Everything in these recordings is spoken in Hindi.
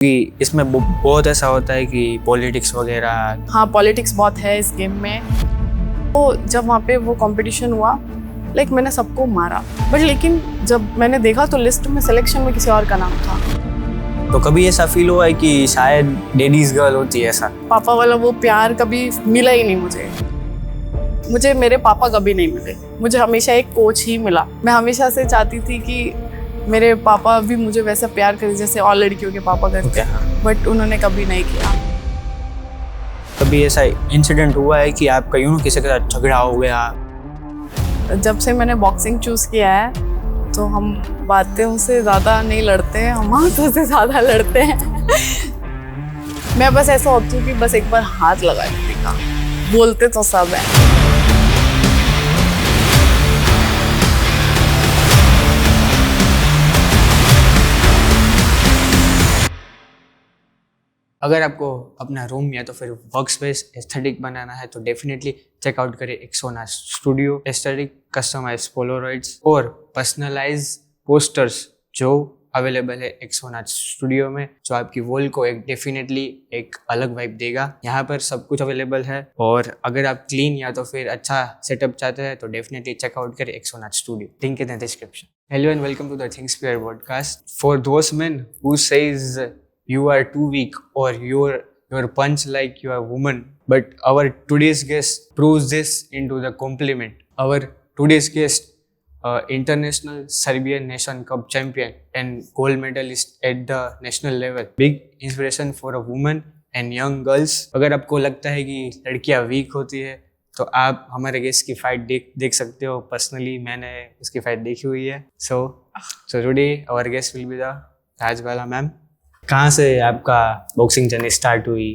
कि इसमें बहुत ऐसा होता है कि पॉलिटिक्स वगैरह। हाँ, पॉलिटिक्स बहुत है इस गेम में। तो जब वहाँ पे वो कंपटीशन हुआ, मैंने सबको मारा, बट लेकिन जब मैंने देखा तो लिस्ट में सिलेक्शन में किसी और का नाम था। तो कभी ऐसा फील हुआ है कि शायद डैडीज गर्ल होती है ऐसा? पापा वाला वो प्यार कभी मिला ही नहीं मुझे मेरे पापा कभी नहीं मिले। मुझे हमेशा एक कोच ही मिला। मैं हमेशा से चाहती थी कि मेरे पापा भी मुझे वैसा प्यार करें जैसे और लड़कियों के पापा करते हैं, बट उन्होंने कभी नहीं किया। कभी ऐसा इंसिडेंट हुआ है कि आपका किसी के साथ झगड़ा हो गया? जब से मैंने बॉक्सिंग चूज किया है तो हम बातों से ज़्यादा नहीं लड़ते हैं, हम हाथों से ज़्यादा लड़ते हैं। मैं बस ऐसा होती हूँ कि बस एक बार हाथ लगा देगा, बोलते तो सब है। अगर आपको अपना रूम या तो फिर वर्क स्पेस एस्थेटिक बनाना है तो डेफिनेटली चेकआउट करें एक्सोना स्टूडियो। एस्थेटिक कस्टमाइज पोलरॉइड्स और पर्सनलाइज पोस्टर्स जो अवेलेबल है एक्सोना स्टूडियो में, जो आपकी वॉल को डेफिनेटली एक अलग वाइब देगा। यहाँ पर सब कुछ अवेलेबल है और अगर आप क्लीन या तो फिर अच्छा सेटअप चाहते हैं तो डेफिनेटली चेकआउट करें एक्सोना studio. Link in the description. Hello and welcome to the things we are podcast. For those men who says you are too weak or your punch like you are woman, but our today's guest proves this into the compliment. Our today's guest, international Serbian Nation Cup champion and gold medalist at the national level, big inspiration for a woman and young girls. अगर आपको लगता है कि लड़कियां वीक होती है तो आप हमारे गेस्ट की फाइट देख सकते हो। पर्सनली मैंने उसकी फाइट देखी हुई है। So today our guest will be the Rajbala ma'am. कहाँ से आपका बॉक्सिंग जर्नी स्टार्ट हुई?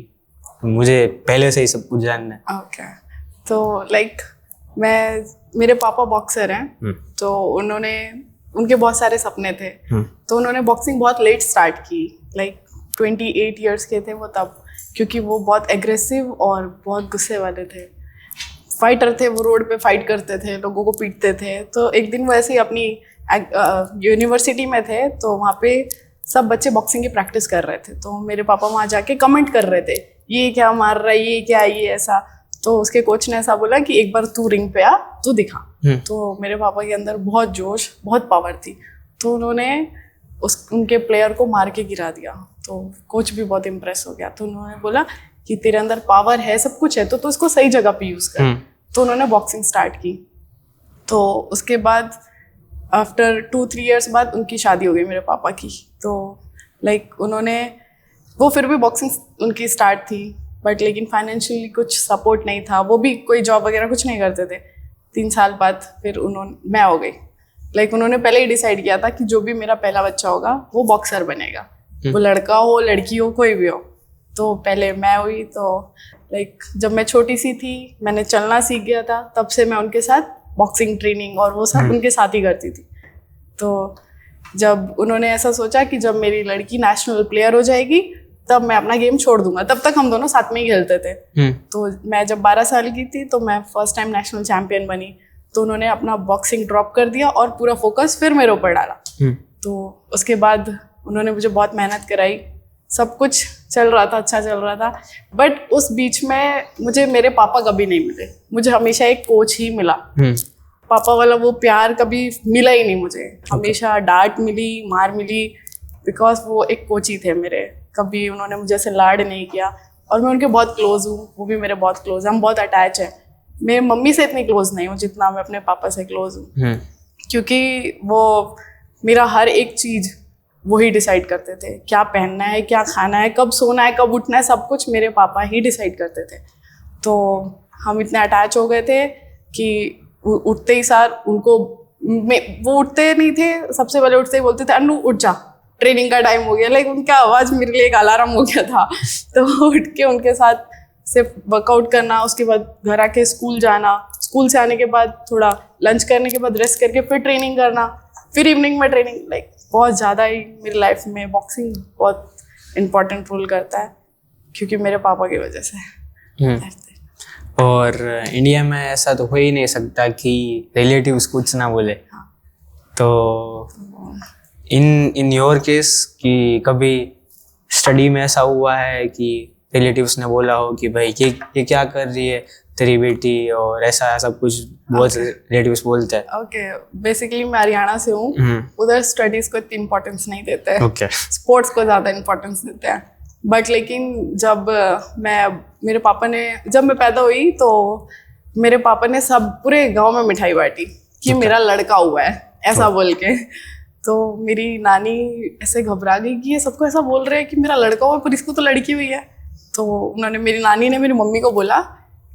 मुझे पहले से ही सब कुछ जानना है। ओके, तो मेरे पापा बॉक्सर हैं, तो उनके बहुत सारे सपने थे। तो उन्होंने बॉक्सिंग बहुत लेट स्टार्ट की, 28 इयर्स के थे वो तब, क्योंकि वो बहुत एग्रेसिव और बहुत गुस्से वाले थे। फाइटर थे, वो रोड पे फाइट करते थे, लोगों को पीटते थे। तो एक दिन वो ऐसे ही अपनी यूनिवर्सिटी में थे, तो वहाँ पे सब बच्चे बॉक्सिंग की प्रैक्टिस कर रहे थे। तो मेरे पापा वहाँ जाके कमेंट कर रहे थे, ये क्या मार रहा है, ये क्या, ये ऐसा। तो उसके कोच ने ऐसा बोला कि एक बार तू रिंग पे आ, तू दिखा। तो मेरे पापा के अंदर बहुत जोश, बहुत पावर थी, तो उन्होंने उनके प्लेयर को मार के गिरा दिया। तो कोच भी बहुत इम्प्रेस हो गया। तो उन्होंने बोला कि तेरे अंदर पावर है, सब कुछ है, तो इसको सही जगह पे यूज़ कर। तो उन्होंने बॉक्सिंग स्टार्ट की। तो उसके बाद आफ्टर 2-3 इयर्स बाद उनकी शादी हो गई मेरे पापा की। तो वो फिर भी बॉक्सिंग उनकी स्टार्ट थी, बट लेकिन फाइनेंशियली कुछ सपोर्ट नहीं था। वो भी कोई जॉब वगैरह कुछ नहीं करते थे। 3 साल बाद फिर मैं हो गई। उन्होंने पहले ही डिसाइड किया था कि जो भी मेरा पहला बच्चा होगा वो बॉक्सर बनेगा, वो लड़का हो लड़की हो कोई भी हो। तो पहले मैं हुई। तो जब मैं छोटी सी थी मैंने चलना सीख गया था, तब से मैं उनके साथ बॉक्सिंग ट्रेनिंग और वो सब उनके साथ ही करती थी। तो जब उन्होंने ऐसा सोचा कि जब मेरी लड़की नेशनल प्लेयर हो जाएगी तब मैं अपना गेम छोड़ दूंगा, तब तक हम दोनों साथ में ही खेलते थे। तो मैं जब 12 साल की थी तो मैं फर्स्ट टाइम नेशनल चैंपियन बनी। तो उन्होंने अपना बॉक्सिंग ड्रॉप कर दिया और पूरा फोकस फिर मेरे ऊपर डाला। तो उसके बाद उन्होंने मुझे बहुत मेहनत कराई, सब कुछ चल रहा था, अच्छा चल रहा था। बट उस बीच में मुझे मेरे पापा कभी नहीं मिले। मुझे हमेशा एक कोच ही मिला। पापा वाला वो प्यार कभी मिला ही नहीं मुझे। हमेशा डांट मिली, मार मिली, बिकॉज वो एक कोच ही थे मेरे। कभी उन्होंने मुझे ऐसे लाड नहीं किया। और मैं उनके बहुत क्लोज हूँ, वो भी मेरे बहुत क्लोज हैं, हम बहुत अटैच हैं। मेरी मम्मी से इतनी क्लोज नहीं हूँ जितना मैं अपने पापा से क्लोज हूँ, क्योंकि वो मेरा हर एक चीज़ वही डिसाइड करते थे। क्या पहनना है, क्या खाना है, कब सोना है, कब उठना है, सब कुछ मेरे पापा ही डिसाइड करते थे। तो हम इतने अटैच हो गए थे कि उठते ही सार वो उठते नहीं थे, सबसे पहले उठते ही बोलते थे अन्नू उठ जा, ट्रेनिंग का टाइम हो गया। उनका आवाज़ मेरे लिए एक अलार्म हो गया था। तो उठ के उनके साथ सिर्फ वर्कआउट करना, उसके बाद घर आके स्कूल जाना, स्कूल से आने के बाद थोड़ा लंच करने के बाद रेस्ट करके फिर ट्रेनिंग करना, फिर इवनिंग में ट्रेनिंग। बहुत ज़्यादा ही मेरी लाइफ में बॉक्सिंग बहुत इम्पोर्टेंट रोल करता है, क्योंकि मेरे पापा की वजह से। और इंडिया में ऐसा तो हो ही नहीं सकता कि रिलेटिव्स कुछ ना बोले। तो इन योर केस कि कभी स्टडी में ऐसा हुआ है कि रिलेटिव्स ने बोला हो कि भाई ये क्या कर रही है तेरी बेटी, और ऐसा सब कुछ बहुत रिलेटिव्स बोलते हैं? ओके, बेसिकली मैं हरियाणा से हूँ, उधर स्टडीज को इतनी इम्पोर्टेंस नहीं देते हैं, ओके स्पोर्ट्स को ज़्यादा इम्पोर्टेंस देते हैं। बट लेकिन जब जब मैं पैदा हुई तो मेरे पापा ने सब पूरे गांव में मिठाई बांटी कि मेरा लड़का हुआ है, ऐसा बोल के। तो मेरी नानी ऐसे घबरा गई कि ये सबको ऐसा बोल रहे हैं कि मेरा लड़का हुआ है, पर इसको तो लड़की हुई है। तो मेरी नानी ने मेरी मम्मी को बोला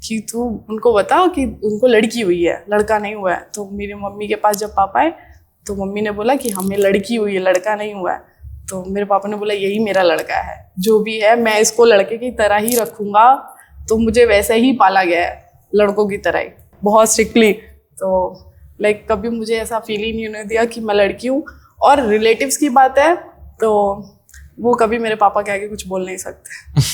कि तू उनको बता कि उनको लड़की हुई है, लड़का नहीं हुआ है। तो मेरी मम्मी के पास जब पापा आए तो मम्मी ने बोला कि हमें लड़की हुई है, लड़का नहीं हुआ है। तो मेरे पापा ने बोला यही मेरा लड़का है, जो भी है मैं इसको लड़के की तरह ही रखूँगा। तो मुझे वैसे ही पाला गया है, लड़कों की तरह ही, बहुत स्ट्रिक्टली। तो लाइक कभी मुझे ऐसा फील ही नहीं होने दिया कि मैं लड़की हूँ। और रिलेटिव्स की बात है तो वो कभी मेरे पापा के आगे कुछ बोल नहीं सकते।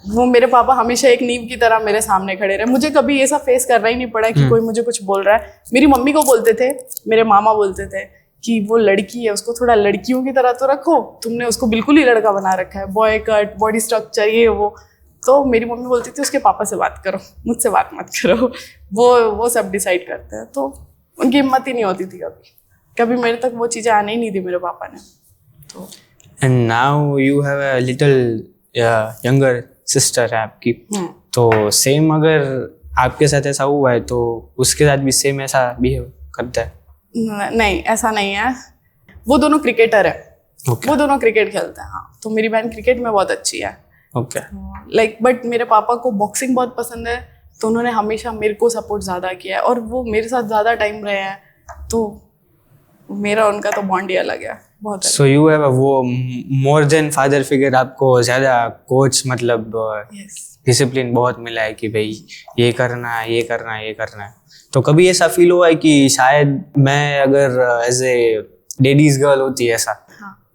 वो मेरे पापा हमेशा एक नींव की तरह मेरे सामने खड़े रहे, मुझे कभी ऐसा फेस करना ही नहीं पड़ा कि कोई मुझे कुछ बोल रहा है। मेरी मम्मी को बोलते थे, मेरे मामा बोलते थे कि वो लड़की है, उसको थोड़ा लड़कियों की तरह तो रखो, तुमने उसको बिल्कुल ही लड़का बना रखा है, बॉय कट, बॉडी स्ट्रक्चर, ये वो। तो मेरी मम्मी बोलती थी उसके पापा से बात करो, मुझसे बात मत करो, वो सब डिसाइड करते हैं। तो उनकी हिम्मत ही नहीं होती थी कभी मेरे तक वो चीज़ें आने ही नहीं दी मेरे पापा ने। तो and now you have a little younger sister है आपकी, तो सेम अगर आपके साथ ऐसा हुआ है तो उसके साथ भी सेम ऐसा बिहेव करता है? नहीं, ऐसा नहीं है। वो दोनों क्रिकेटर है, Okay. वो दोनों क्रिकेट खेलते हैं। हाँ, तो मेरी बहन क्रिकेट में बहुत अच्छी है। ओके लाइक बट मेरे पापा को बॉक्सिंग बहुत पसंद है, तो उन्होंने हमेशा मेरे को सपोर्ट ज़्यादा किया है और वो मेरे साथ ज़्यादा टाइम रहे हैं। तो मेरा उनका तो बॉन्ड ही अलग है, बहुत। सो यू हैव वो मोर देन फादर फिगर, आपको ज़्यादा कोच मतलब डिसिप्लिन बहुत मिला है कि भाई ये करना है, ये करना है, ये करना है। तो कभी ऐसा फील हुआ है कि शायद मैं अगर एज ए डैडीज गर्ल होती है ऐसा,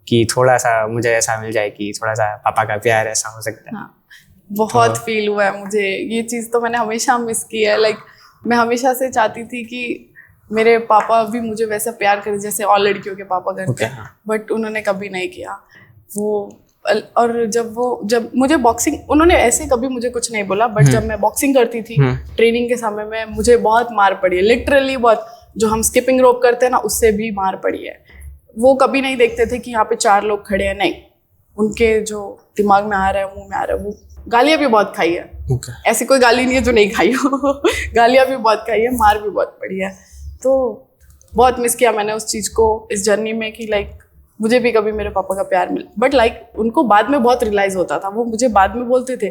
कि थोड़ा सा मुझे ऐसा मिल जाए कि थोड़ा सा पापा का प्यार ऐसा हो सकता है? हाँ, बहुत फील हुआ है मुझे। ये चीज़ तो मैंने हमेशा मिस की है। लाइक मैं हमेशा से चाहती थी कि मेरे पापा भी मुझे वैसा प्यार करें जैसे और लड़कियों के पापा करते हैं, बट उन्होंने कभी नहीं किया वो। और जब मुझे बॉक्सिंग, उन्होंने ऐसे कभी मुझे कुछ नहीं बोला, बट जब मैं बॉक्सिंग करती थी ट्रेनिंग के समय में, मुझे बहुत मार पड़ी है, लिटरली बहुत। जो हम स्किपिंग रोप करते हैं ना, उससे भी मार पड़ी है। वो कभी नहीं देखते थे कि यहाँ पे 4 लोग खड़े हैं, नहीं, उनके जो दिमाग में आ रहा है, मुंह में आ रहा है। वो गालियाँ भी बहुत खाई है, ऐसी कोई गाली नहीं है जो नहीं खाई हो। गालियाँ भी बहुत खाई है, मार भी बहुत पड़ी है। तो बहुत मिस किया मैंने उस चीज़ को इस जर्नी में कि लाइक मुझे भी कभी मेरे पापा का प्यार मिला। बट लाइक उनको बाद में बहुत रियलाइज होता था, वो मुझे बाद में बोलते थे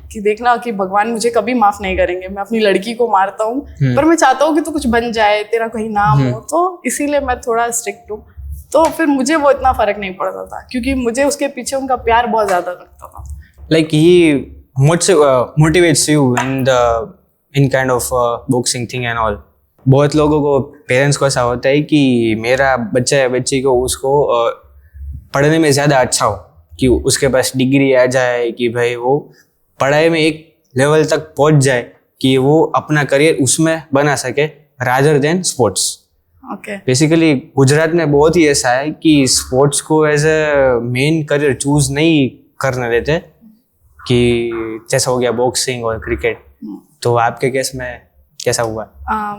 कि देखना कि भगवान मुझे कभी माफ नहीं करेंगे, मैं अपनी लड़की को मारता हूँ पर मैं चाहता हूँ कि तू कुछ बन जाए, तेरा कहीं नाम हो, तो इसीलिए मैं थोड़ा स्ट्रिक्ट हूँ। तो फिर मुझे वो इतना फर्क नहीं पड़ता था क्योंकि मुझे उसके पीछे उनका प्यार बहुत ज्यादा लगता था। Like he motivates you in kind of boxing thing and all. बहुत लोगों को, पेरेंट्स को ऐसा होता है कि मेरा बच्चा या बच्ची को उसको पढ़ने में ज़्यादा अच्छा हो, कि उसके पास डिग्री आ जाए, कि भाई वो पढ़ाई में एक लेवल तक पहुंच जाए कि वो अपना करियर उसमें बना सके rather than sports. Okay, basically Gujarat में बहुत ही ऐसा है कि स्पोर्ट्स को as a main career choose नहीं करने देते, कि जैसा हो गया बॉक्सिंग और क्रिकेट। तो आपके केस में कैसा हुआ?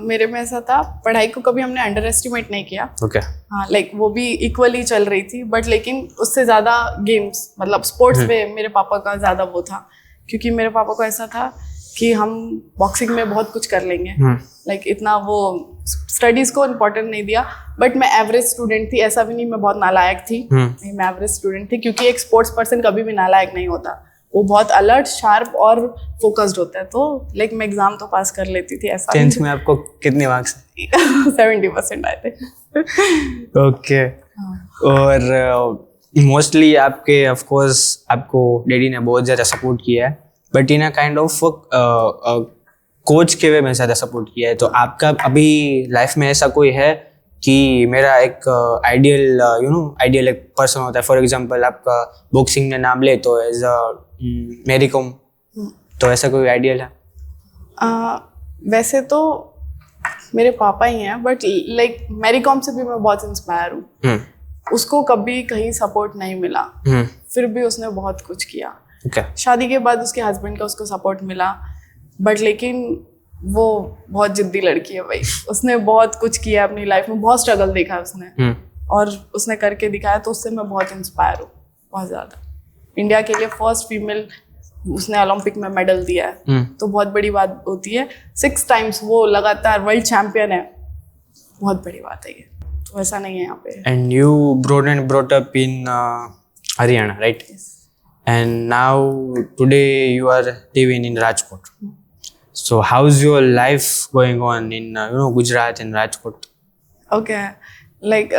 मेरे में ऐसा था, पढ़ाई को कभी हमने अंडर एस्टिमेट नहीं किया। ओके, हाँ, लाइक वो भी इक्वली चल रही थी, बट लेकिन उससे ज़्यादा गेम्स, मतलब स्पोर्ट्स में मेरे पापा का ज़्यादा वो था, क्योंकि मेरे पापा को ऐसा था कि हम बॉक्सिंग में बहुत कुछ कर लेंगे। लाइक इतना वो स्टडीज़ को इम्पोर्टेंट नहीं दिया। बट मैं एवरेज स्टूडेंट थी, ऐसा भी नहीं मैं बहुत नालायक थी, नहीं, मैं एवरेज स्टूडेंट थी, क्योंकि एक स्पोर्ट्स पर्सन कभी भी नालायक नहीं होता, वो बहुत अलर्ट, शार्प और फोकस्ड होता है। तो लाइक मैं एग्जाम तो पास कर लेती थी। ऐसा 10th में आपको कितने मार्क्स? 70% आए थे। ओके, और मोस्टली आपके ऑफ कोर्स आपको डैडी ने बहुत ज़्यादा सपोर्ट किया है, but in a kind of coach के वे में ज़्यादा सपोर्ट किया है। तो आपका अभी लाइफ में ऐसा कोई है कि मेरा एक आइडियल एक पर्सन होता है? फॉर एग्जांपल आपका बॉक्सिंग में नाम ले तो एज मैरी कॉम, तो ऐसा कोई आइडियल है? वैसे तो मेरे पापा ही हैं, बट लाइक मैरी कॉम से भी मैं बहुत इंस्पायर हूँ। उसको कभी कहीं सपोर्ट नहीं मिला, फिर भी उसने बहुत कुछ किया। शादी के बाद उसके हस्बैंड का उसको सपोर्ट मिला, बट लेकिन वो बहुत जिद्दी लड़की है भाई। उसने बहुत कुछ किया अपनी लाइफ में, बहुत स्ट्रगल देखा उसने और उसने करके दिखाया, तो उससे मैं बहुत इंस्पायर हूँ, बहुत ज़्यादा। इंडिया के लिए फर्स्ट फीमेल उसने ओलंपिक में मेडल दिया है, तो बहुत बड़ी बात होती है। 6 times वो लगातार वर्ल्ड चैंपियन है, बहुत बड़ी बात है ये। तो ऐसा नहीं है यहाँ पे। And you born and brought up in Haryana, right? Yes. And now today you are living in Rajkot. So how's your life going on in Gujarat and Rajkot? Okay, like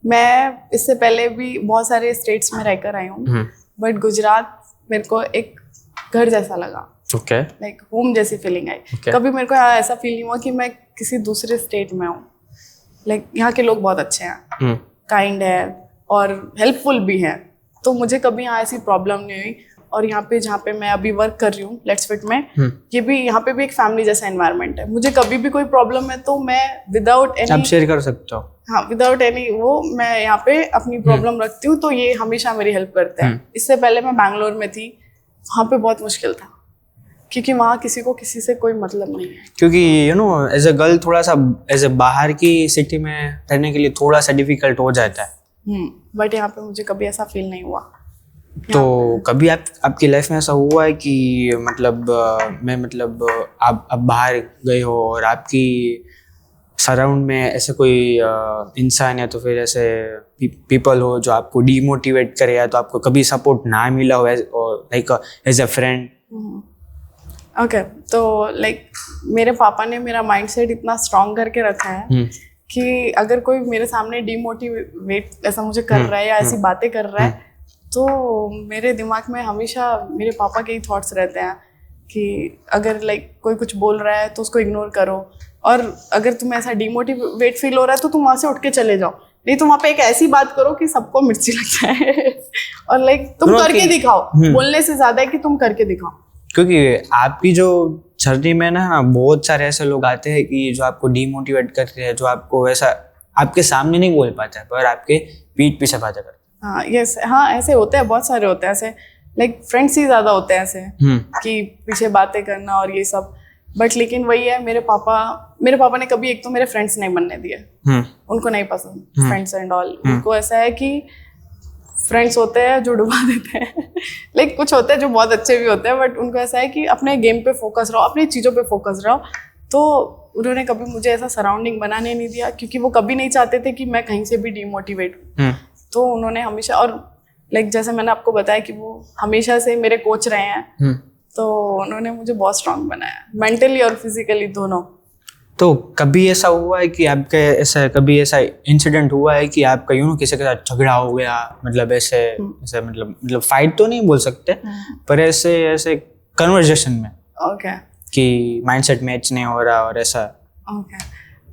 मैं इससे पहले भी बहुत सारे स्टेट्स में रहकर आई हूँ, बट गुजरात मेरे को एक घर जैसा लगा, Okay. लाइक होम जैसी फीलिंग आई। Okay. कभी मेरे को यहाँ ऐसा फील नहीं हुआ कि मैं किसी दूसरे स्टेट में हूँ। लाइक यहाँ के लोग बहुत अच्छे हैं, काइंड है और हेल्पफुल भी है, तो मुझे कभी यहाँ ऐसी प्रॉब्लम नहीं हुई। और यहाँ पे जहाँ पे मैं अभी वर्क कर रही हूँ लेट्स फिट में, ये भी यहाँ पे भी एक फैमिली जैसा एनवायरनमेंट है। मुझे कभी भी कोई प्रॉब्लम है तो मैं विदाउट एनी, आप शेयर कर सकते हो। हाँ, विदाउट एनी वो मैं यहाँ पे अपनी प्रॉब्लम रखती हूँ, तो ये हमेशा मेरी हेल्प करते हैं। इससे पहले मैं बैंगलोर में थी, वहाँ पे बहुत मुश्किल था, क्योंकि वहाँ किसी को किसी से कोई मतलब नहीं है। क्योंकि एज अ गर्ल थोड़ा सा एज अ बाहर की सिटी में रहने के लिए थोड़ा सा डिफिकल्ट हो जाता है। बट यहाँ पे मुझे कभी ऐसा फील नहीं हुआ। तो कभी आपकी लाइफ में ऐसा हुआ है कि मतलब आप बाहर गए हो और आपकी सराउंड में ऐसे कोई इंसान या तो फिर ऐसे पीपल हो जो आपको डीमोटिवेट करे, या तो आपको कभी सपोर्ट ना मिला हो like as a friend? Okay, तो लाइक मेरे पापा ने मेरा माइंडसेट इतना स्ट्रांग करके रखा है कि अगर कोई मेरे सामने डीमोटिवेट ऐसा मुझे कर रहा है या ऐसी बातें कर रहा है, तो मेरे दिमाग में हमेशा मेरे पापा के ही थॉट्स रहते हैं कि अगर लाइक कोई कुछ बोल रहा है तो उसको इग्नोर करो, और अगर तुम्हें ऐसा डीमोटिवेट फील हो रहा है तो तुम वहाँ से उठ के चले जाओ, नहीं तो वहाँ पे एक ऐसी बात करो कि सबको मिर्ची लग जाए और लाइक तुम करके दिखाओ, बोलने से ज्यादा है कि तुम करके दिखाओ। क्योंकि आपकी जो जर्नी में ना बहुत सारे ऐसे लोग आते हैं कि जो आपको डीमोटिवेट करते हैं, जो आपको वैसा आपके सामने नहीं बोल पाते पर आपके पीठ पीछे बातें करते हैं। हाँ, यस, हाँ, ऐसे होते हैं, बहुत सारे होते हैं ऐसे, लाइक फ्रेंड्स ही ज्यादा होते हैं ऐसे कि पीछे बातें करना और ये सब। बट लेकिन वही है, मेरे पापा ने कभी एक तो मेरे फ्रेंड्स नहीं बनने दिए, उनको नहीं पसंद फ्रेंड्स एंड ऑल। उनको ऐसा है कि फ्रेंड्स होते हैं जो डुबा देते हैं लाइक कुछ होते हैं जो बहुत अच्छे भी होते हैं, बट उनको ऐसा है कि अपने गेम पे फोकस रहो, अपनी चीज़ों पे फोकस रहो। तो उन्होंने कभी मुझे ऐसा सराउंडिंग बनाने नहीं दिया, क्योंकि वो कभी नहीं चाहते थे कि मैं कहीं से भी डिमोटिवेट हूँ। तो उन्होंने हमेशा, और लाइक जैसे मैंने आपको बताया कि वो हमेशा से मेरे कोच रहे हैं, तो उन्होंने मुझे बहुत स्ट्रांग बनाया, मेंटली और फिजिकली दोनों। तो कभी ऐसा हुआ है कि आपके कभी ऐसा इंसिडेंट हुआ है कि आपका किसी के साथ झगड़ा हो गया, मतलब ऐसे मतलब फाइट तो नहीं बोल सकते, पर ऐसे कन्वर्सेशन में ओके कि माइंडसेट मैच नहीं हो रहा और ऐसा? ओके,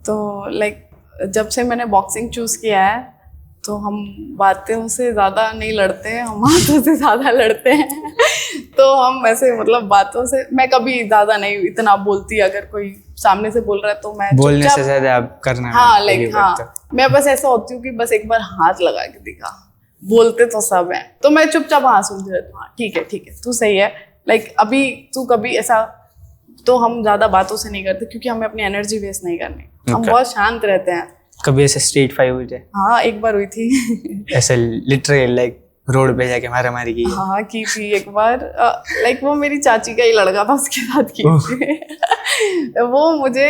तो लाइक जब से मैंने बॉक्सिंग चूज किया है तो हम बातों से ज़्यादा नहीं लड़ते हैं, हम हाथों से ज़्यादा लड़ते हैं तो हम ऐसे मतलब बातों से, मैं कभी ज़्यादा नहीं इतना बोलती, अगर कोई सामने से बोल रहा है तो मैं बोलने से ज़्यादा आप करना। हाँ, लाइक हाँ, मैं बस ऐसा होती हूँ कि बस एक बार हाथ लगा के दिखा, बोलते तो सब हैं, तो मैं चुपचाप हाँ सुनती रहती हूँ, हाँ ठीक है तू सही है, लाइक अभी तू कभी ऐसा, तो हम ज़्यादा बातों से नहीं करते क्योंकि हमें अपनी एनर्जी वेस्ट नहीं करनी, हम बहुत शांत रहते हैं। कभी ऐसे स्ट्रीट फाइट हुई थी? हाँ, एक बार हुई थी ऐसे लिटरली लाइक रोड पे जाके मारामारी की? हाँ, की थी एक बार, लाइक वो मेरी चाची का ही लड़का था, उसके साथ की थी वो मुझे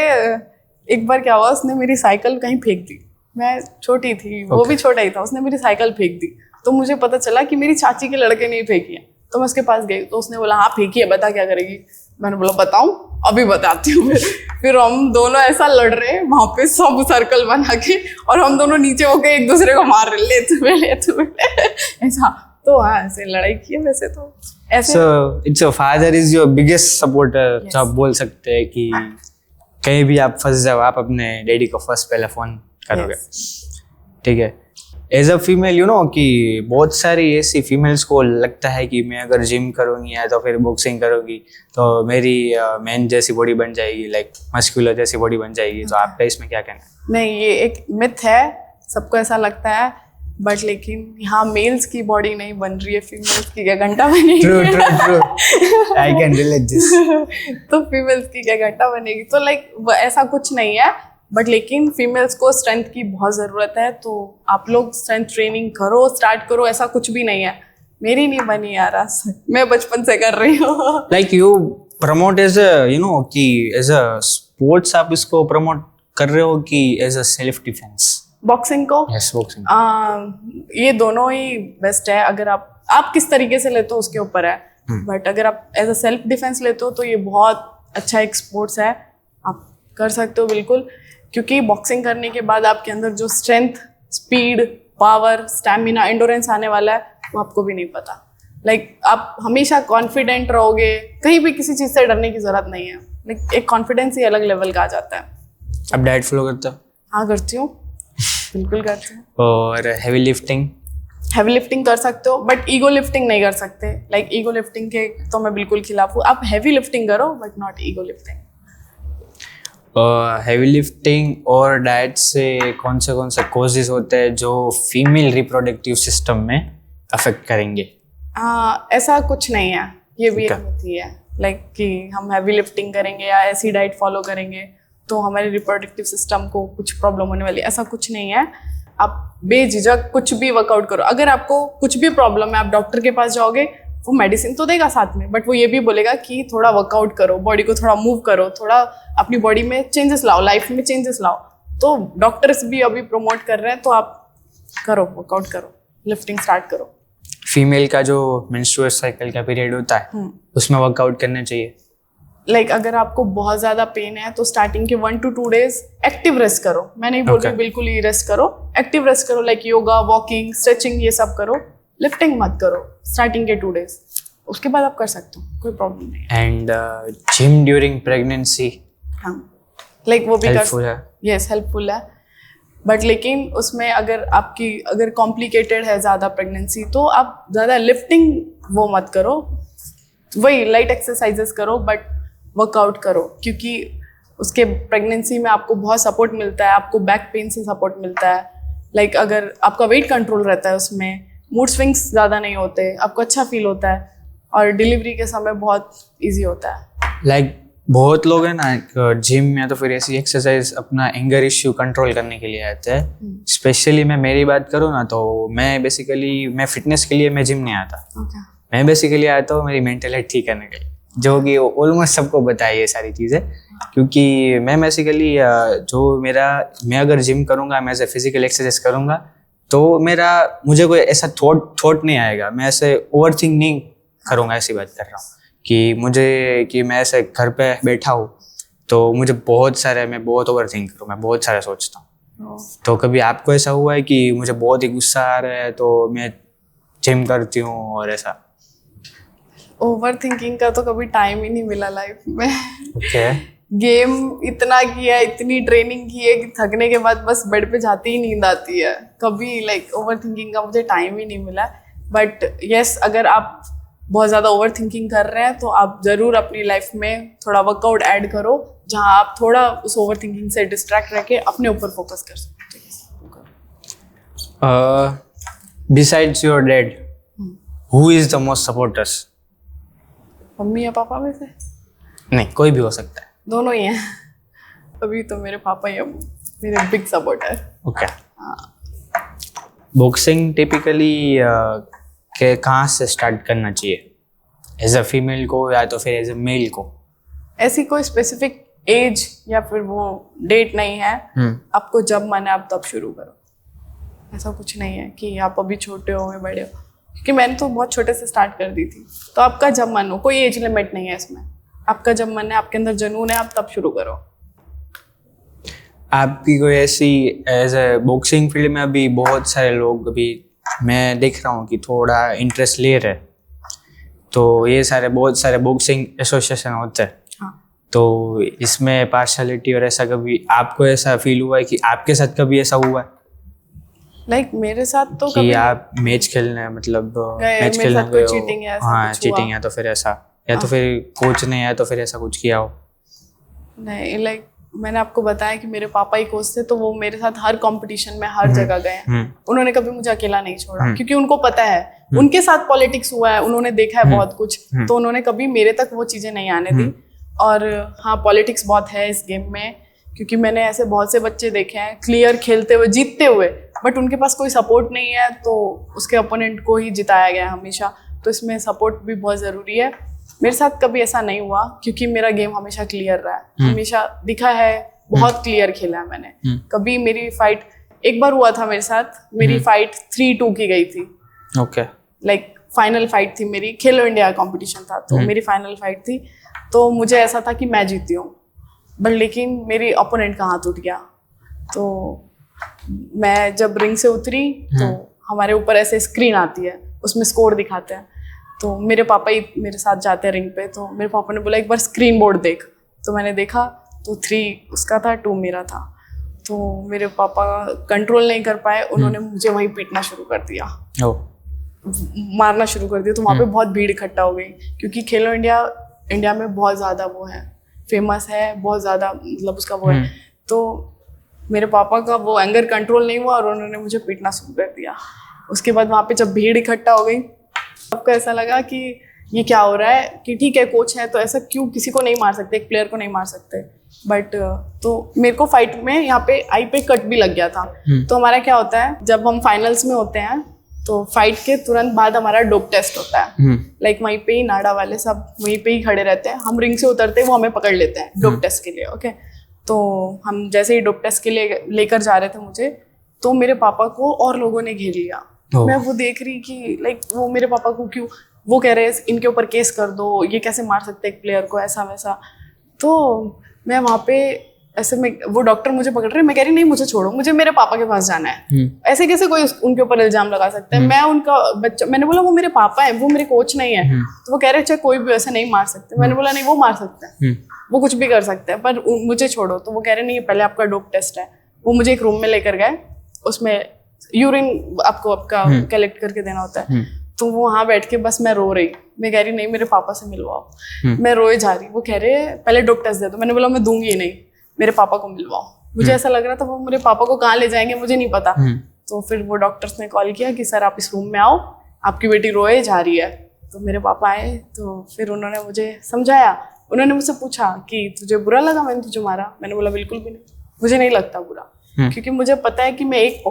एक बार क्या हुआ, उसने मेरी साइकिल कहीं फेंक दी, मैं छोटी थी, वो भी छोटा ही था, उसने मेरी साइकिल फेंक दी, तो मुझे पता चला कि मेरी चाची के लड़के ने फेंकी है, तो मैं उसके पास गई, तो उसने बोला हाँ फेंकी है, बता क्या करेगी। मैंने बोला बताऊं, अभी बताती हूँ। फिर हम दोनों ऐसा लड़ रहे वहां पे सब सर्कल बना के, और हम दोनों नीचे होके एक दूसरे को मार रहे, ले तुम्हें ऐसा। तो हाँ, ऐसे लड़ाई की है वैसे तो ऐसे। So it's your father is your biggest supporter, जो आप बोल सकते हैं कि कहीं भी आप फंस जाओ, आप अपने डैडी को फर्स्ट पहले फोन करोगे, ठीक है। एज अ फीमेल कि बहुत सारी ऐसी फीमेल्स को लगता है कि मैं अगर जिम करूँगी या तो फिर बॉक्सिंग करूँगी तो मेरी मैन जैसी बॉडी बन जाएगी, लाइक मस्कुलर जैसी बॉडी बन जाएगी। तो आपका इसमें क्या कहना है? नहीं, ये एक मिथ है, सबको ऐसा लगता है, बट लेकिन यहाँ मेल्स की बॉडी नहीं बन रही है, फीमेल्स की क्या घंटा बनेगी? True I can relate this. तो फीमेल्स की क्या घंटा बनेगी? तो लाइक ऐसा कुछ नहीं है, बट लेकिन फीमेल्स को स्ट्रेंथ की बहुत ज़रूरत है, तो आप लोग स्ट्रेंथ ट्रेनिंग करो, स्टार्ट करो. ऐसा कुछ भी नहीं है. मेरी नहीं बनी यार आज, मैं बचपन से कर रही हूँ. Like you promote as a कि एज अ स्पोर्ट्स आप इसको प्रमोट कर रहे हो कि as a self defence? Boxing को यस, बॉक्सिंग. ये दोनों ही बेस्ट है. अगर आप किस तरीके से लेते हो उसके ऊपर है, बट अगर आप एज अ सेल्फ डिफेंस लेते हो तो ये बहुत अच्छा एक स्पोर्ट्स है. आप कर सकते हो बिल्कुल, क्योंकि बॉक्सिंग करने के बाद आपके अंदर जो strength, speed, power, stamina, endurance आने वाला है वो आपको भी नहीं पता. लाइक आप हमेशा कॉन्फिडेंट रहोगे, कहीं भी किसी चीज़ से डरने की ज़रूरत नहीं है. लाइक एक कॉन्फिडेंस ही अलग लेवल का आ जाता है. आप डाइट फॉलो करते हो? हाँ करती हूँ, बिल्कुल करती हूँ. और हैवी लिफ्टिंग? हैवी लिफ्टिंग कर सकते हो, बट ईगो लिफ्टिंग नहीं कर सकते. लाइक ईगो लिफ्टिंग के तो मैं बिल्कुल खिलाफ हूँ. आप हैवी लिफ्टिंग करो but not ego lifting. Heavy lifting और डाइट से कौन से कॉजेज होते हैं जो फीमेल रिप्रोडक्टिव सिस्टम में अफेक्ट करेंगे? ऐसा कुछ नहीं है. ये भी एक Okay. मिथी है, लाइक कि हम हैवी लिफ्टिंग करेंगे या ऐसी डाइट फॉलो करेंगे तो हमारे रिप्रोडक्टिव सिस्टम को कुछ प्रॉब्लम होने वाली है. ऐसा कुछ नहीं है. आप बेझिझक कुछ भी वर्कआउट करो. अगर आपको कुछ भी प्रॉब्लम है, आप डॉक्टर के पास जाओगे, वो मेडिसिन तो देगा साथ में, बट वो ये भी बोलेगा कि थोड़ा वर्कआउट करो, बॉडी को थोड़ा मूव करो, थोड़ा अपनी बॉडी में चेंजेस लाओ, लाइफ में चेंजेस लाओ. तो डॉक्टर्स भी अभी प्रमोट कर रहे हैं, तो आप करो, वर्कआउट करो, लिफ्टिंग स्टार्ट करो. फीमेल का जो मेंस्ट्रुअल साइकिल का पीरियड होता है उसमें वर्कआउट करना चाहिए? लाइक अगर आपको बहुत ज़्यादा पेन है तो स्टार्टिंग के 1 to 2 days एक्टिव रेस्ट करो. मैं नहीं बोल रही Okay. बिल्कुल ही रेस्ट करो, एक्टिव रेस्ट करो. लाइक योगा, वॉकिंग, स्ट्रेचिंग, ये सब करो. लिफ्टिंग मत करो स्टार्टिंग के 2 days. उसके बाद आप कर सकते हो, कोई प्रॉब्लम नहीं है. एंड जिम ड्यूरिंग प्रेगनेंसी हाँ, लाइक वो भी हेल्पफुल है? यस, हेल्पफुल है. बट लेकिन उसमें अगर कॉम्प्लिकेटेड है ज़्यादा प्रेगनेंसी, तो आप ज़्यादा लिफ्टिंग वो मत करो. वही लाइट एक्सरसाइजेस करो, बट वर्कआउट करो, क्योंकि उसके प्रेगनेंसी में आपको बहुत सपोर्ट मिलता है. आपको बैक पेन से सपोर्ट मिलता है. लाइक अगर आपका वेट कंट्रोल रहता है, उसमें मूड स्विंग्स ज़्यादा नहीं होते, आपको अच्छा फील होता है, और डिलीवरी के समय बहुत इजी होता है. लाइक बहुत लोग हैं ना जिम में तो फिर ऐसी एक्सरसाइज अपना एंगर इश्यू कंट्रोल करने के लिए आते हैं. स्पेशली मैं मेरी बात करूँ ना, तो मैं फिटनेस के लिए मैं जिम नहीं आता. मैं बेसिकली आता हूँ मेरी मेंटल हेल्थ ठीक करने के लिए, जो कि ऑलमोस्ट सबको पता है ये सारी चीज़ें. क्योंकि मैं बेसिकली मैं अगर जिम करूँगा, मैं ऐसे फिजिकल एक्सरसाइज करूँगा, तो मुझे कोई ऐसा थॉट नहीं आएगा. मैं ऐसे ओवर थिंक नहीं करूँगा. ऐसी बात कर रहा हूँ कि मैं ऐसे घर पे बैठा हूँ तो मैं बहुत ओवर थिंक करूँ, मैं बहुत सारा सोचता हूँ. तो कभी आपको ऐसा हुआ है कि मुझे बहुत ही गुस्सा आ रहा है तो मैं जिम करती हूँ और ऐसा? ओवर थिंकिंग का तो कभी टाइम ही नहीं मिला लाइफ में. ओके. गेम इतना किया, इतनी ट्रेनिंग की है कि थकने के बाद बस बेड पे जाते ही नींद आती है. कभी लाइक ओवर थिंकिंग का मुझे टाइम ही नहीं मिला. बट यस, अगर आप बहुत ज़्यादा ओवर थिंकिंग कर रहे हैं तो आप ज़रूर अपनी लाइफ में थोड़ा वर्कआउट ऐड करो, जहाँ आप थोड़ा उस ओवर थिंकिंग से डिस्ट्रैक्ट रह के अपने ऊपर फोकस कर सकते हैं. Besides your dad, who is the most supporters? Mummy या पापा में से? नहीं, कोई भी हो सकता है. दोनों ही हैं. अभी तो मेरे पापा ही हैं मेरे big supporter. Okay. Boxing typically के कहाँ से स्टार्ट करना चाहिए, एज अ फीमेल को या तो फिर एज अ मेल को? ऐसी कोई स्पेसिफिक एज या फिर वो डेट नहीं है. आपको जब मन है आप तब शुरू करो. ऐसा कुछ नहीं है कि आप अभी छोटे हो या बड़े हो, क्योंकि मैंने तो बहुत छोटे से स्टार्ट कर दी थी. तो आपका जब मन हो, कोई एज लिमिट नहीं है इसमें. आपका जब मन है, आपके अंदर जुनून है, आप तब शुरू करो. आपकी कोई ऐसी एज ए बॉक्सिंग फील्ड में अभी बहुत सारे लोग अभी मैं देख रहा हूँ कि थोड़ा इंटरेस्ट ले रहे, तो ये बहुत सारे बॉक्सिंग एसोसिएशन होते हैं. हाँ. तो इसमें पार्शलिटी और ऐसा कभी आपको ऐसा फील हुआ है कि आपके साथ कभी ऐसा हुआ है? लाइक मेरे साथ तो कि आप मैच खेलने मैच खेलने गए चीटिंग है, हाँ चीटिंग है तो फिर ऐसा, या तो फिर कोच ने या तो फिर ऐसा कुछ किया हो? नहीं. लाइक मैंने आपको बताया कि मेरे पापा ही कोच थे, तो वो मेरे साथ हर कंपटीशन में हर जगह गए हैं। उन्होंने कभी मुझे अकेला नहीं छोड़ा, क्योंकि उनको पता है, उनके साथ पॉलिटिक्स हुआ है, उन्होंने देखा है बहुत कुछ, तो उन्होंने कभी मेरे तक वो चीजें नहीं आने दी। और हाँ, पॉलिटिक्स बहुत है इस गेम में, क्योंकि मैंने ऐसे बहुत से बच्चे देखे हैं क्लियर खेलते हुए, जीतते हुए, बट उनके पास कोई सपोर्ट नहीं है, तो उसके ओपोनेंट को ही जिताया गया हमेशा। तो इसमें सपोर्ट भी बहुत ज़रूरी है। मेरे साथ कभी ऐसा नहीं हुआ, क्योंकि मेरा गेम हमेशा क्लियर रहा है, हमेशा दिखा है, बहुत क्लियर खेला है मैंने। कभी मेरी फाइट, एक बार हुआ था मेरे साथ, मेरी फाइट 3-2 की गई थी। ओके। लाइक फाइनल फाइट थी मेरी, खेलो इंडिया कंपटीशन था, तो मेरी फाइनल फाइट थी, तो मुझे ऐसा था कि मैं जीती हूँ, बट लेकिन मेरी ओपोनेंट का हाथ उठ गया। तो मैं जब रिंग से उतरी, तो हमारे ऊपर ऐसे स्क्रीन आती है, उसमें स्कोर दिखाते हैं। तो मेरे पापा ही मेरे साथ जाते हैं रिंग पे, तो मेरे पापा ने बोला एक बार स्क्रीन बोर्ड देख। तो मैंने देखा, तो 3 उसका था, 2 मेरा था। तो मेरे पापा कंट्रोल नहीं कर पाए, उन्होंने मुझे वहीं पीटना शुरू कर दिया, मारना शुरू कर दिया। तो वहाँ पे बहुत भीड़ इकट्ठा हो गई, क्योंकि खेलो इंडिया में बहुत ज़्यादा वो है, फेमस है, बहुत ज़्यादा, मतलब उसका वो है। तो मेरे पापा का वो एंगर कंट्रोल नहीं हुआ और उन्होंने मुझे पीटना शुरू कर दिया। उसके बाद वहाँ पे जब भीड़ इकट्ठा हो गई, आपको ऐसा लगा कि ये क्या हो रहा है, कि ठीक है कोच है तो ऐसा क्यों, किसी को नहीं मार सकते, एक प्लेयर को नहीं मार सकते। बट तो मेरे को फाइट में यहाँ पे आई पे कट भी लग गया था। तो हमारा क्या होता है, जब हम फाइनल्स में होते हैं, तो फाइट के तुरंत बाद हमारा डोप टेस्ट होता है। लाइक वहीं पे ही नाडा वाले सब वहीं पे ही खड़े रहते हैं, हम रिंग से उतरते हैं, वो हमें पकड़ लेते हैं डोप टेस्ट के लिए। ओके, तो हम जैसे ही डोप टेस्ट के लिए लेकर जा रहे थे मुझे, तो मेरे पापा को और लोगों ने घेर लिया। मैं वो देख रही कि लाइक वो मेरे पापा को क्यों, वो कह रहे हैं इनके ऊपर केस कर दो, ये कैसे मार सकते एक प्लेयर को, ऐसा वैसा। तो मैं वहाँ पे ऐसे में, वो डॉक्टर मुझे पकड़ रहे, मैं कह रही नहीं मुझे छोड़ो, मुझे मेरे पापा के पास जाना है। ऐसे कैसे कोई उनके ऊपर इल्जाम लगा सकता है, मैं उनका बच्चा। मैंने बोला वो मेरे पापा हैं, वो मेरे कोच नहीं है। तो वो कह रहे अच्छा कोई भी ऐसे नहीं मार सकते। मैंने बोला नहीं, वो मार सकते हैं, वो कुछ भी कर सकते हैं, पर मुझे छोड़ो। तो वो कह रहे नहीं, पहले आपका डोप टेस्ट है। वो मुझे एक रूम में लेकर गए, उसमें यूरिन आपको आपका कलेक्ट करके देना होता है। तो वो वहाँ बैठ के बस मैं रो रही, मैं कह रही नहीं मेरे पापा से मिलवाओ। मैं रोए जा रही, वो कह रहे पहले डोप टेस्ट दे दो। मैंने बोला मैं दूंगी ही नहीं, मेरे पापा को मिलवाओ। मुझे ऐसा लग रहा था वो मेरे पापा को कहाँ ले जाएंगे मुझे नहीं पता। तो फिर वो डॉक्टर्स ने कॉल किया कि सर आप इस रूम में आओ, आपकी बेटी रोए जा रही है। तो मेरे पापा आए, तो फिर उन्होंने मुझे समझाया। उन्होंने मुझसे पूछा कि तुझे बुरा लगा मैंने तुझे मारा? मैंने बोला बिल्कुल भी नहीं, मुझे नहीं लगता बुरा, क्योंकि मुझे पता है कि मैं एक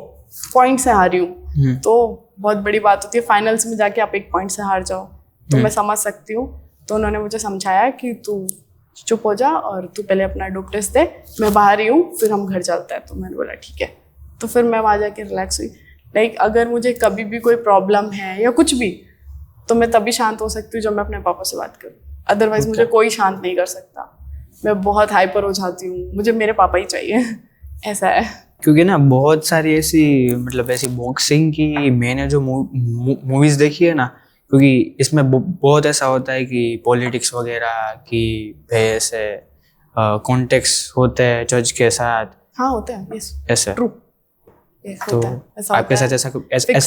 पॉइंट से हारी हूँ। तो बहुत बड़ी बात होती है फाइनल्स में जाके आप एक पॉइंट से हार जाओ, तो मैं समझ सकती हूँ। तो उन्होंने मुझे समझाया कि तू चुप हो जा और तू पहले अपना डोप टेस्ट दे, मैं बाहर ही हूँ, फिर हम घर चलते हैं। तो मैंने बोला ठीक है। तो फिर मैं वहाँ जाके रिलैक्स हुई। लाइक अगर मुझे कभी भी कोई प्रॉब्लम है या कुछ भी, तो मैं तभी शांत हो सकती हूँ जब मैं अपने पापा से बात करूँ। अदरवाइज मुझे कोई शांत नहीं कर सकता, मैं बहुत हाइपर हो जाती हूँ, मुझे मेरे पापा ही चाहिए। ऐसा है। क्योंकि ना बहुत सारी ऐसी, मतलब ऐसी बॉक्सिंग की मैंने जो मूवीज देखी है ना, क्योंकि इसमें बहुत ऐसा होता है कि पॉलिटिक्स वगैरह की बहस है, कॉन्टेक्स्ट होते हैं जज के साथ। हाँ होते हैं, यस ऐसे ट्रू। तो आपके साथ ऐसा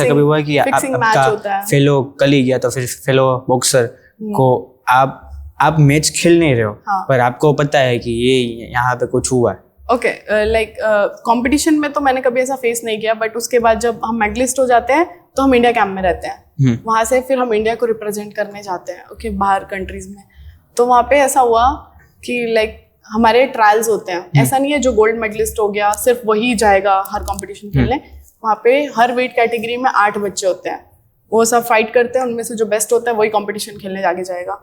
कभी हुआ कि आपका फेलो कलीग या तो फिर फेलो बॉक्सर को आप मैच खेल नहीं रहे हो, पर आपको पता है कि ये यहाँ पे कुछ हुआ है? ओके, लाइक कंपटीशन में तो मैंने कभी ऐसा फेस नहीं किया, बट उसके बाद जब हम मेडलिस्ट हो जाते हैं तो हम इंडिया कैंप में रहते हैं। वहाँ से फिर हम इंडिया को रिप्रेजेंट करने जाते हैं, ओके, बाहर कंट्रीज में। तो वहाँ पे ऐसा हुआ कि लाइक हमारे ट्रायल्स होते हैं। ऐसा नहीं है जो गोल्ड मेडलिस्ट हो गया सिर्फ वही जाएगा हर कंपटीशन खेलने। वहाँ पे हर वेट कैटेगरी में 8 बच्चे होते हैं, वो सब फाइट करते हैं, उनमें से जो बेस्ट होता है वही कंपटीशन खेलने आगे जाएगा।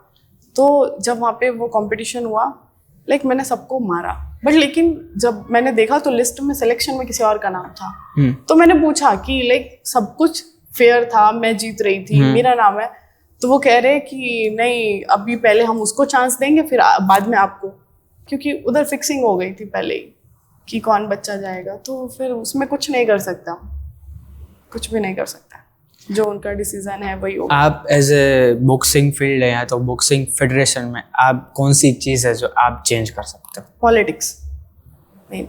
तो जब वहाँ पे वो कंपटीशन हुआ, लाइक मैंने सबको मारा, बट लेकिन जब मैंने देखा तो लिस्ट में सिलेक्शन में किसी और का नाम था। तो मैंने पूछा कि लाइक सब कुछ फेयर था, मैं जीत रही थी, मेरा नाम है। तो वो कह रहे कि नहीं, अभी पहले हम उसको चांस देंगे फिर बाद में आपको, क्योंकि उधर फिक्सिंग हो गई थी पहले ही कि कौन बच्चा जाएगा। तो फिर उसमें कुछ नहीं कर सकता, कुछ भी नहीं कर सकता, जो उनका डिसीजन है वही होगा। आप एज ए बॉक्सिंग फील्ड है या तो बॉक्सिंग फेडरेशन में, आप कौन सी चीज़ है जो आप चेंज कर सकते हो? पॉलिटिक्स नहीं,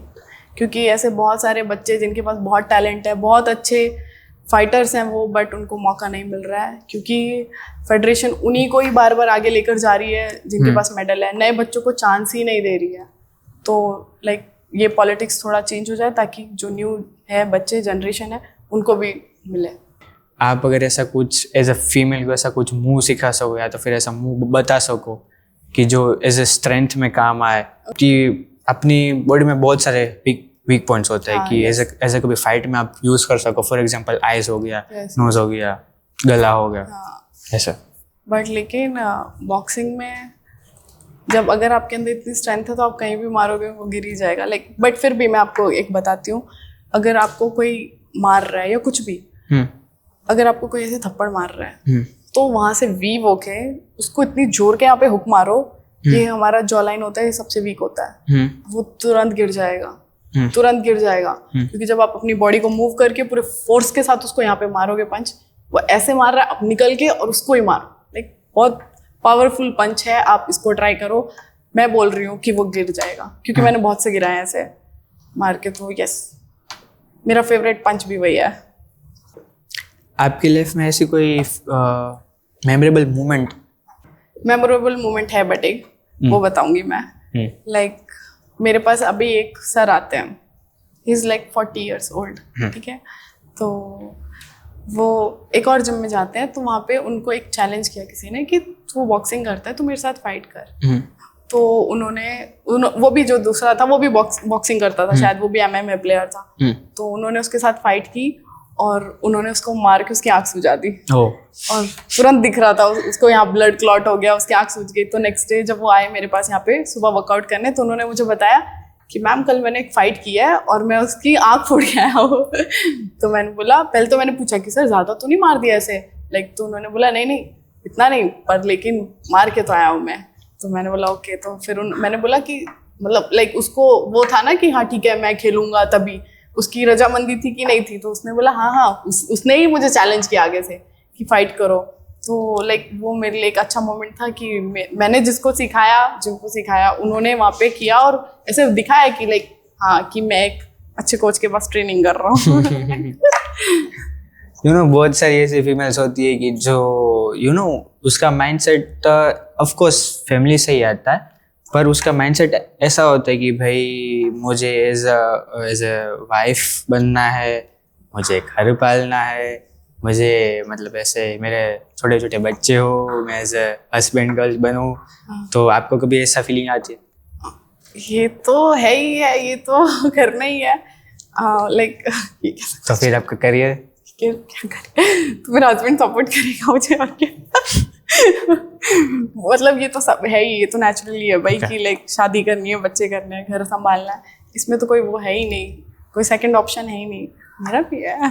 क्योंकि ऐसे बहुत सारे बच्चे जिनके पास बहुत टैलेंट है, बहुत अच्छे फाइटर्स हैं वो, बट उनको मौका नहीं मिल रहा है, क्योंकि फेडरेशन उन्हीं को ही बार बार आगे लेकर जा रही है जिनके पास मेडल है, नए बच्चों को चांस ही नहीं दे रही है। तो लाइक ये पॉलिटिक्स थोड़ा चेंज हो जाए ताकि जो न्यू है बच्चे जनरेशन है उनको भी मिले। आप अगर ऐसा कुछ एज अ फीमेल को ऐसा कुछ मूव सिखा सको या तो फिर ऐसा मूव बता सको कि जो एज ए स्ट्रेंथ में काम आए, कि अपनी बॉडी में बहुत सारे वीक पॉइंट्स होते हैं कि एज ए कभी फाइट में आप यूज़ कर सको। फॉर एग्जांपल आइज हो गया, नोज हो गया, गला हो गया, ऐसा। बट लेकिन बॉक्सिंग में जब अगर आपके अंदर इतनी स्ट्रेंथ है तो आप कहीं भी मारोगे वो गिर ही जाएगा। लाइक बट फिर भी मैं आपको एक बताती हूँ, अगर आपको कोई मार रहा है या कुछ भी, अगर आपको कोई ऐसे थप्पड़ मार रहा है तो वहां से वीव होके उसको इतनी जोर के यहाँ पे हुक मारो, ये हमारा जॉ लाइन होता है, ये सबसे वीक होता है, वो तुरंत गिर जाएगा, तुरंत गिर जाएगा। क्योंकि जब आप अपनी बॉडी को मूव करके पूरे फोर्स के साथ उसको यहाँ पे मारोगे पंच, वो ऐसे मार रहा है, आप निकल के और उसको ही मारो। लाइक बहुत पावरफुल पंच है, आप इसको ट्राई करो। मैं बोल रही हूँ कि वो गिर जाएगा क्योंकि मैंने बहुत से गिराए ऐसे मार के। तो यस, मेरा फेवरेट पंच भी वही है। आपकी लाइफ में ऐसी कोई मेमोरेबल मोमेंट है बट एक वो बताऊंगी मैं। लाइक मेरे पास अभी एक सर आते हैं, he is like 40 years old, ठीक है। तो वो एक और जिम में जाते हैं, तो वहाँ पे उनको एक चैलेंज किया किसी ने कि तू बॉक्सिंग करता है तो मेरे साथ फाइट कर। तो वो भी जो दूसरा था वो भी बॉक्सिंग करता था, शायद वो भी MMA प्लेयर था। तो उन्होंने उसके साथ फाइट की और उन्होंने उसको मार के उसकी आँख सूजा दी। और तुरंत दिख रहा था उसको, यहाँ ब्लड क्लॉट हो गया, उसकी आँख सूज गई। तो नेक्स्ट डे जब वो आए मेरे पास यहाँ पे सुबह वर्कआउट करने, तो उन्होंने मुझे बताया कि मैम कल मैंने एक फाइट की है और मैं उसकी आँख फोड़ के आया हूँ। तो मैंने बोला, पहले तो मैंने पूछा कि सर ज़्यादा तो नहीं मार दिया ऐसे, लाइक। तो उन्होंने बोला नहीं इतना नहीं, पर लेकिन मार के तो आया हूँ मैं। तो मैंने बोला ओके। तो फिर मैंने बोला कि मतलब लाइक उसको वो था ना कि हाँ ठीक है मैं खेलूंगा, तभी उसकी रजामंदी थी कि नहीं थी। तो उसने बोला हाँ उसने ही मुझे चैलेंज किया आगे से कि फाइट करो। तो लाइक वो मेरे लिए एक अच्छा मोमेंट था कि मैंने जिनको सिखाया उन्होंने वहाँ पे किया और ऐसे दिखाया कि लाइक हाँ कि मैं एक अच्छे कोच के पास ट्रेनिंग कर रहा हूँ। बहुत सारी ऐसी फीमेल्स होती है कि जो उसका माइंडसेट ऑफ कोर्स फैमिली से ही आता है, पर उसका माइंडसेट ऐसा होता है कि भाई मुझे एज अ वाइफ बनना है, मुझे घर पालना है, मुझे मतलब ऐसे मेरे छोटे छोटे बच्चे हो, मैं एज अ हस्बैंड गर्ल बनूं। तो आपको कभी ऐसा फीलिंग आती है? ये तो है ही है, ये तो करना ही है। लाइक तो फिर आपका करियर क्या करे, तो मेरा हस्बैंड सपोर्ट करेगा मुझे और क्या। मतलब ये तो सब है ही, ये तो नेचुरली है भाई कि लाइक शादी करनी है, बच्चे करने हैं, घर संभालना है, इसमें तो कोई वो है ही नहीं, कोई सेकंड ऑप्शन है ही नहीं। मेरा भी है।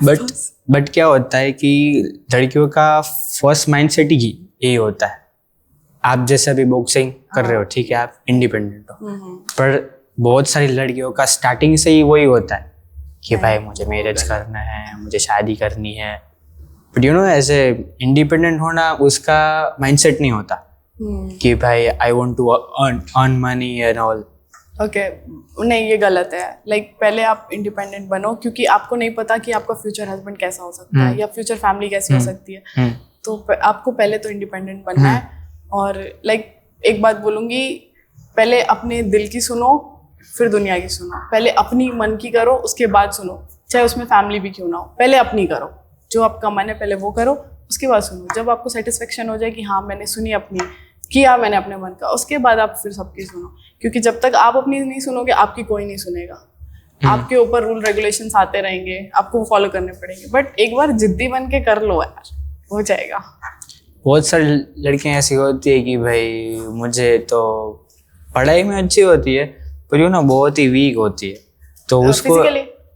बट क्या होता है कि लड़कियों का फर्स्ट माइंडसेट ही यही होता है। आप जैसे अभी बॉक्सिंग कर रहे हो, ठीक है, आप इंडिपेंडेंट हो, पर बहुत सारी लड़कियों का स्टार्टिंग से ही वही होता है कि भाई मुझे मैरिज करना है, मुझे शादी करनी है। बट एज ए इंडिपेंडेंट होना उसका माइंडसेट नहीं होता कि भाई I want to earn money and all. Okay, नहीं ये गलत है। लाइक पहले आप इंडिपेंडेंट बनो, क्योंकि आपको नहीं पता कि आपका फ्यूचर हस्बैंड कैसा हो सकता है या फ्यूचर फैमिली कैसी हो सकती है। तो आपको पहले तो इंडिपेंडेंट बनना है। और लाइक एक बात बोलूँगी, पहले अपने दिल की सुनो फिर दुनिया की सुनो। पहले अपनी मन की करो, उसके बाद सुनो, चाहे उसमें फैमिली भी क्यों ना हो। पहले अपनी करो, जो आपका मन है पहले वो करो, उसके बाद सुनो। जब आपको सेटिस्फेक्शन हो जाए कि हाँ मैंने सुनी अपनी, किया मैंने अपने मन का, उसके बाद आप फिर सबकी सुनो। क्योंकि जब तक आप अपनी नहीं सुनोगे आपकी कोई नहीं सुनेगा। आपके ऊपर रूल रेगुलेशंस आते रहेंगे, आपको वो फॉलो करने पड़ेंगे। बट एक बार जिद्दी बन के कर लो यार, हो जाएगा। बहुत सारी लड़कियां ऐसी होती है कि भाई मुझे तो पढ़ाई में अच्छी होती है पर बहुत ही वीक होती है, तो उसको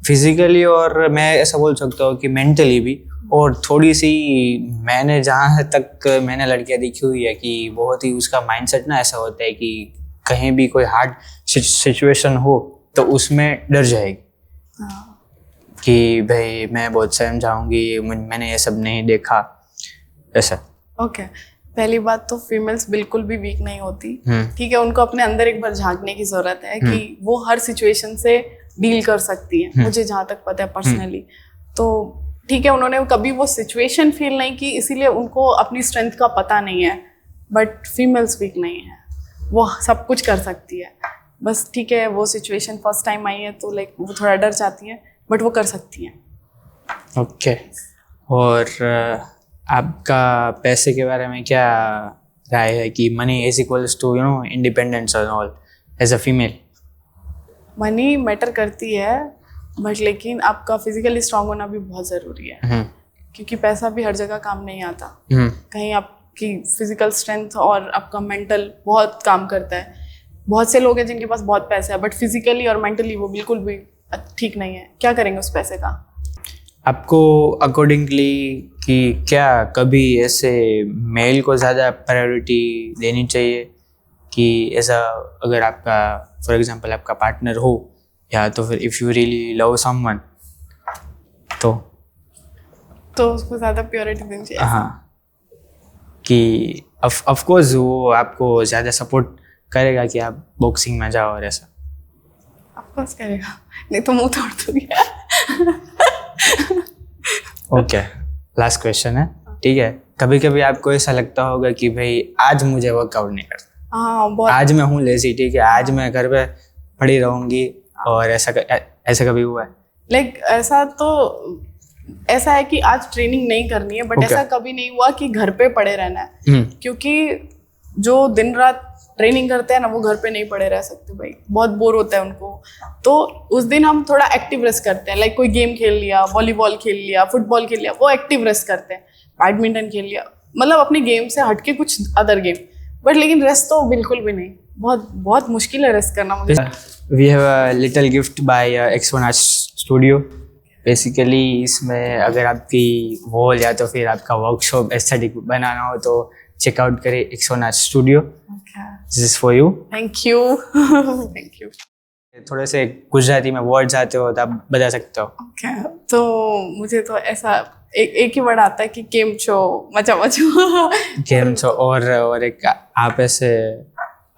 फिजिकली और मैं ऐसा बोल सकता हूँ कि मेंटली भी। और थोड़ी सी मैंने जहाँ तक मैंने लड़कियाँ देखी हुई है कि बहुत ही उसका माइंडसेट ना ऐसा होता है कि कहीं भी कोई हार्ड सिचुएशन हो तो उसमें डर जाएगी कि भाई मैं बहुत समझाऊंगी, मैंने ये सब नहीं देखा, ऐसा। ओके, पहली बात तो फीमेल्स बिल्कुल भी वीक नहीं होती, ठीक है। उनको अपने अंदर एक बार झांकने की जरूरत है कि वो हर सिचुएशन से डील कर सकती है। मुझे जहाँ तक पता है पर्सनली, तो ठीक है, उन्होंने कभी वो सिचुएशन फील नहीं की, इसीलिए उनको अपनी स्ट्रेंथ का पता नहीं है। बट फीमेल्स वीक नहीं है, वो सब कुछ कर सकती है। बस ठीक है, वो सिचुएशन फर्स्ट टाइम आई है तो लाइक वो थोड़ा डर जाती है, बट वो कर सकती हैं। ओके। और आपका पैसे के बारे में क्या राय है कि money is equals to independence और all as a female? Money matter करती है, बट लेकिन आपका फिजिकली स्ट्रांग होना भी बहुत ज़रूरी है, क्योंकि पैसा भी हर जगह काम नहीं आता। कहीं आपकी फिजिकल स्ट्रेंथ और आपका मेंटल बहुत काम करता है। बहुत से लोग हैं जिनके पास बहुत पैसा है, बट फिजिकली और मेंटली वो बिल्कुल भी ठीक नहीं है। क्या करेंगे उस पैसे का? आपको अकॉर्डिंगली कि क्या कभी ऐसे मेल को ज़्यादा प्रायोरिटी देनी चाहिए कि ऐसा, अगर आपका फॉर एग्जांपल आपका पार्टनर हो, या तो फिर if you really love someone तो उसको ज़्यादा प्योरिटी देनी चाहिए? हाँ, कि ऑफ कोर्स वो आपको ज़्यादा सपोर्ट करेगा कि आप बॉक्सिंग में जाओ और ऐसा। ऑफ कोर्स करेगा, नहीं तो मुंह तोड़ दूंगी। ओके, लास्ट क्वेश्चन है, ठीक है। कभी कभी आपको ऐसा लगता होगा कि भाई आज मुझे वर्कआउट नहीं करना, हाँ बहुत। आज मैं हूँ लेजी, ठीक है, आज मैं घर पे पड़ी रहूंगी, और ऐसा कभी हुआ है? लाइक ऐसा है कि आज ट्रेनिंग नहीं करनी है, बट ऐसा कभी नहीं हुआ कि घर पे पड़े रहना है, क्योंकि जो दिन रात ट्रेनिंग करते हैं ना, वो घर पे नहीं पड़े रह सकते भाई, बहुत बोर होता है उनको। तो उस दिन हम थोड़ा एक्टिव रेस्ट करते हैं, लाइक कोई गेम खेल लिया, वॉलीबॉल खेल लिया, फुटबॉल खेल लिया, वो एक्टिव रेस्ट करते हैं। बैडमिंटन खेल लिया, मतलब अपने गेम से हटके कुछ अदर गेम, बट लेकिन रेस्ट तो बिल्कुल भी नहीं। बहुत बहुत मुश्किल है रेस्ट करना मुझे। We have a little gift by X1 Art studio. Basically इसमें अगर आपकी वॉल या तो फिर आपका वर्कशॉप एस्थेटिक बनाना हो तो चेकआउट करें X1 Art studio. This is for you. Thank you. Thank you. थोड़े से गुजराती में वर्ड्स आते हो तो आप बता सकते हो? तो मुझे तो ऐसा एक ही वर्ड आता है कि केम छो, मचा मचो। केम छो, और एक आप ऐसे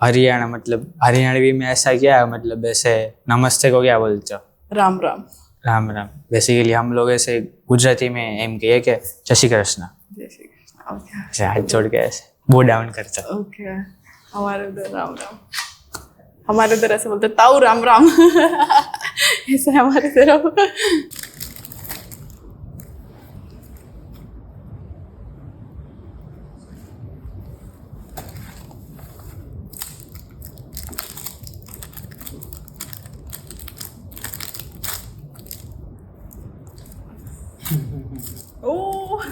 हरियाणा, मतलब हरियाणवी में ऐसा क्या, मतलब ऐसे नमस्ते को क्या बोलते हो? राम राम। राम राम। बेसिकली हम लोग ऐसे गुजराती में एम कहिए कि जय श्री कृष्ण, ऐसे हाथ जोड़ के ऐसे बो डाउन करते। ओके, हमारे उधर राम राम, हमारे उधर ऐसे बोलते ताऊ राम राम। ऐसे हमारे तरफ। Oh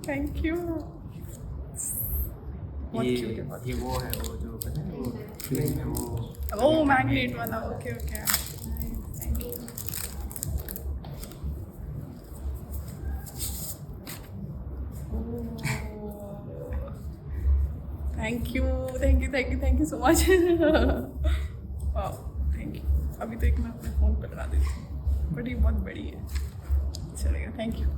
thank you. ये वो है, वो जो पता है वो फ्रेम है, वो ओह मैग्नेट वाला। Okay okay, thank you. Thank you thank you thank you thank you so much. वाह थैंक यू। अभी तो एक मैं अपने फ़ोन पर लगा देती हूँ, बट ये बहुत बड़ी है, चलेगा। Thank you.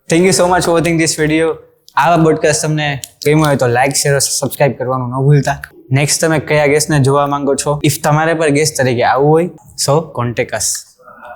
Thank you so much for watching this video. આવા પોડકાસ્ટ તમને ગમ્યો હોય તો લાઇક, શેર અને સબસ્ક્રાઇબ કરવાનું ન ભૂલતા. નેક્સ્ટ તમે કયા ગેસ્ટને જોવા માંગો છો, ઇફ તમારે પર ગેસ્ટ તરીકે આવવું હોય સો કોન્ટેક્ટ અસ.